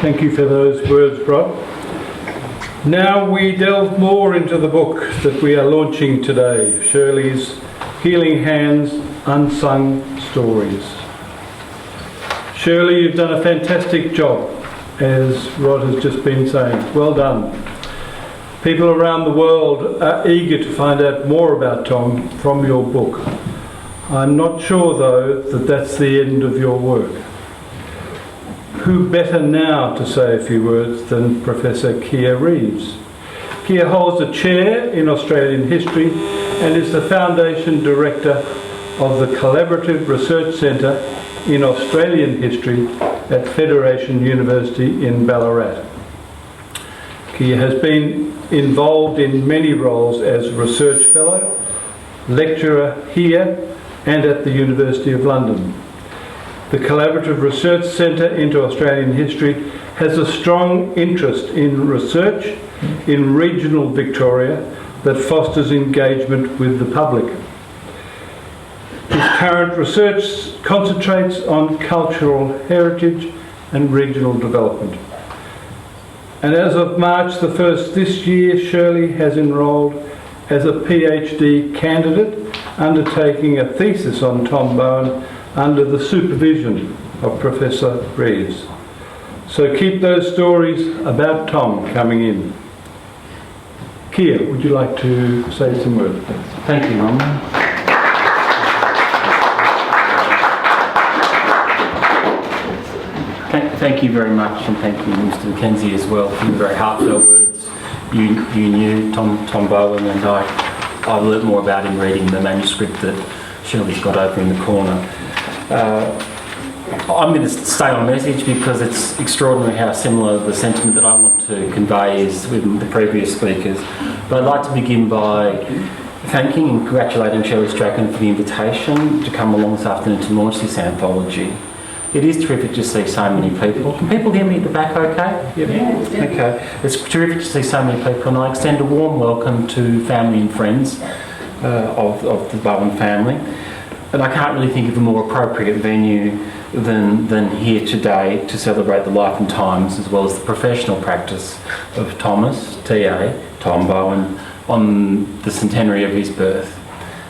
Thank you for those words, Rob. Now we delve more into the book that we are launching today, Shirley's Healing Hands, Unsung Stories. Shirley, you've done a fantastic job, as Rod has just been saying. Well done. People around the world are eager to find out more about Tom from your book. I'm not sure, though, that that's the end of your work. Who better now to say a few words than Professor Keir Reeves? Keir holds a chair in Australian history and is the Foundation Director of the Collaborative Research Centre in Australian History at Federation University in Ballarat. Keir has been involved in many roles as Research Fellow, lecturer here and at the University of London. The Collaborative Research Centre into Australian History has a strong interest in research in regional Victoria that fosters engagement with the public. His current research concentrates on cultural heritage and regional development. And as of March the 1st this year, Shirley has enrolled as a PhD candidate undertaking a thesis on Tom Bowen under the supervision of Professor Reeves. So keep those stories about Tom coming in. Keir, would you like to say some words? Thank you, Romney. Thank you very much, and thank you, Mr. Mackenzie, as well, for your very heartfelt words. You knew Tom Bowen, and I learnt more about him reading the manuscript that Shirley's got over in the corner. I'm going to stay on message because it's extraordinary how similar the sentiment that I want to convey is with the previous speakers. But I'd like to begin by thanking and congratulating Shirley Strachan for the invitation to come along this afternoon to launch this anthology. It is terrific to see so many people. Can people hear me at the back okay? Yeah. Okay. It's terrific to see so many people, and I extend a warm welcome to family and friends of the Bowen family. And I can't really think of a more appropriate venue than here today to celebrate the life and times as well as the professional practice of Thomas, T.A., Tom Bowen, on the centenary of his birth.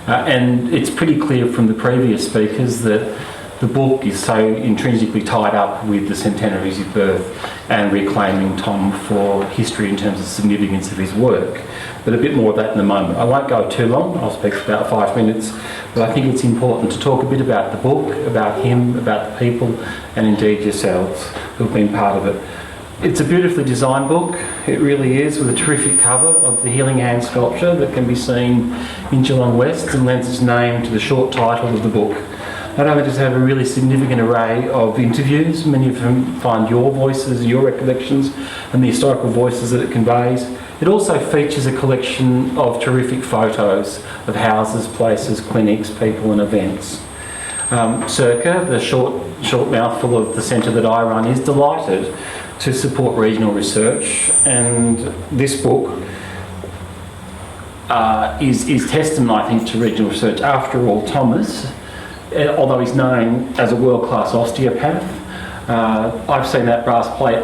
And it's pretty clear from the previous speakers that the book is so intrinsically tied up with the centenary of his birth and reclaiming Tom for history in terms of significance of his work. But a bit more of that in a moment. I won't go too long, I'll speak for about 5 minutes, but I think it's important to talk a bit about the book, about him, about the people, and indeed yourselves who've been part of it. It's a beautifully designed book, it really is, with a terrific cover of the Healing Hand sculpture that can be seen in Geelong West and lends its name to the short title of the book. Not only does it have a really significant array of interviews, many of whom find your voices, your recollections, and the historical voices that it conveys, it also features a collection of terrific photos of houses, places, clinics, people and events. Circa, the short mouthful of the centre that I run, is delighted to support regional research, and this book is testament, I think, to regional research. After all, Thomas, although he's known as a world-class osteopath, I've seen that brass plate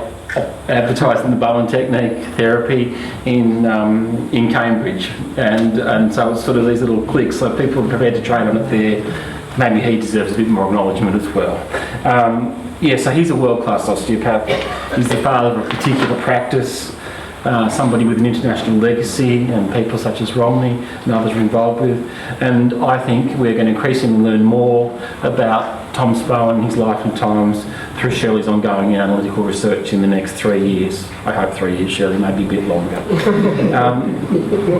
advertised in the Bowen Technique therapy in Cambridge, and so it's sort of these little clicks, so people are prepared to train on it there. Maybe he deserves a bit more acknowledgement as well. So he's a world-class osteopath. He's the father of a particular practice, somebody with an international legacy, and people such as Romney and others are involved with. And I think we're going to increasingly learn more about Tom Bowen, his life and times, through Shirley's ongoing analytical research in the next 3 years. I hope 3 years, Shirley, maybe a bit longer.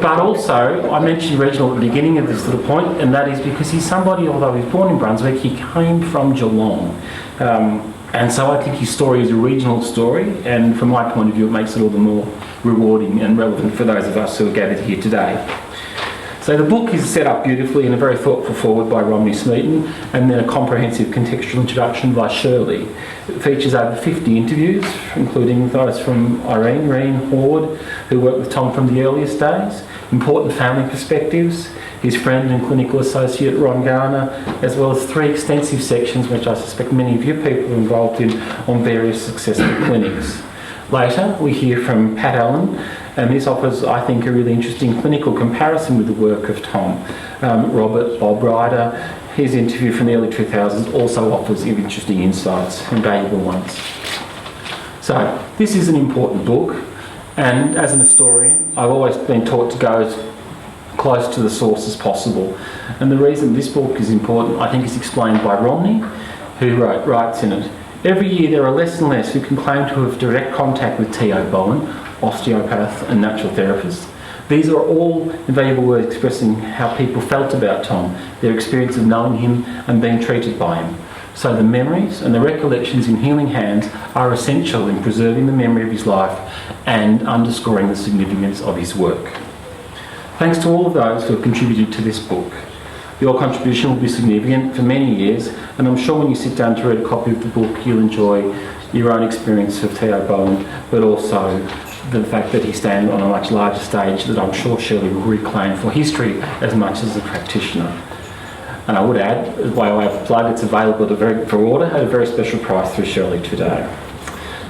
But also, I mentioned regional at the beginning of this little point, and that is because he's somebody, although he's born in Brunswick, he came from Geelong. And so I think his story is a regional story, and from my point of view, it makes it all the more rewarding and relevant for those of us who are gathered here today. So the book is set up beautifully in a very thoughtful foreword by Romney Smeeton, and then a comprehensive contextual introduction by Shirley. It features over 50 interviews, including those from Irene Horde, who worked with Tom from the earliest days, important family perspectives, his friend and clinical associate Ron Garner, as well as 3 extensive sections which I suspect many of you people are involved in on various successful clinics. Later, we hear from Pat Allen, and this offers, I think, a really interesting clinical comparison with the work of Tom. Robert Bob Ryder, his interview from the early 2000s also offers interesting insights and valuable ones. So, this is an important book, and as an historian, I've always been taught to go as close to the source as possible. And the reason this book is important, I think, is explained by Romney, who writes in it, "Every year there are less and less who can claim to have direct contact with T.O. Bowen, osteopath and natural therapist. These are all invaluable words expressing how people felt about Tom, their experience of knowing him and being treated by him. So the memories and the recollections in healing hands are essential in preserving the memory of his life and underscoring the significance of his work." Thanks to all of those who have contributed to this book. Your contribution will be significant for many years, and I'm sure when you sit down to read a copy of the book, you'll enjoy your own experience of T.O. Bowen, but also the fact that he stands on a much larger stage that I'm sure Shirley will reclaim for history as much as a practitioner. And I would add, by way of plug, it's available for order at a very special price through Shirley today.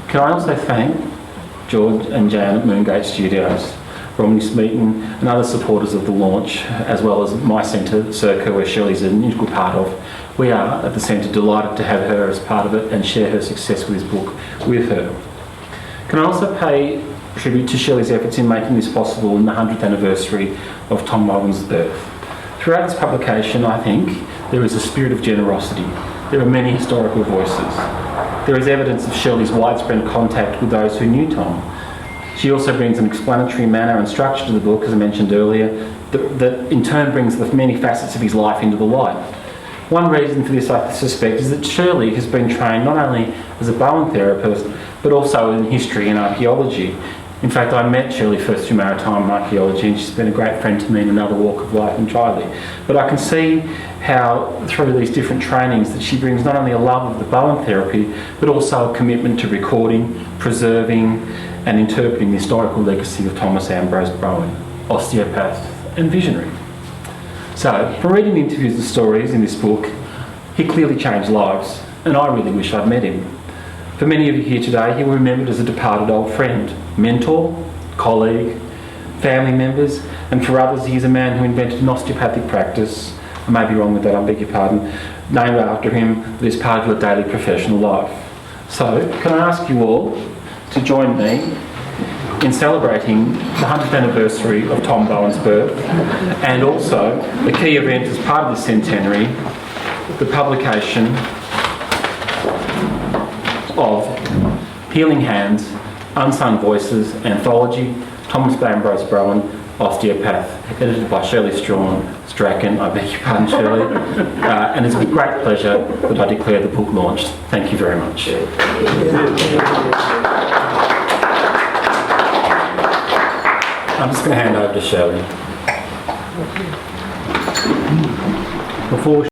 Can I also thank George and Jan at Moongate Studios, Romney Smeeton and other supporters of the launch, as well as my centre, Circa, where Shirley's an integral part of. We are, at the centre, delighted to have her as part of it and share her success with this book with her. Can I also pay tribute to Shirley's efforts in making this possible in the 100th anniversary of Tom Bowen's birth. Throughout this publication, I think, there is a spirit of generosity. There are many historical voices. There is evidence of Shirley's widespread contact with those who knew Tom. She also brings an explanatory manner and structure to the book, as I mentioned earlier, that in turn brings the many facets of his life into the light. One reason for this, I suspect, is that Shirley has been trained not only as a Bowen therapist, but also in history and archaeology. In fact, I met Shirley first through maritime archaeology, and she's been a great friend to me in another walk of life entirely. But I can see how, through these different trainings, that she brings not only a love of the Bowen therapy, but also a commitment to recording, preserving, and interpreting the historical legacy of Thomas Ambrose Bowen, osteopath and visionary. So, from reading the interviews and stories in this book, he clearly changed lives, and I really wish I'd met him. For many of you here today, he will be remembered as a departed old friend, mentor, colleague, family members, and for others, he is a man who invented an osteopathic practice, I may be wrong with that, I beg your pardon, named after him, that is part of your daily professional life. So, can I ask you all to join me in celebrating the 100th anniversary of Tom Bowen's birth, and also the key event as part of the centenary, the publication of Healing Hands, Unsung Voices, Anthology, Thomas Ambrose Bowen, Osteopath, edited by Shirley Strachan, I beg your pardon, Shirley. And it's with great pleasure that I declare the book launched. Thank you very much. I'm just going to hand over to Shirley. Before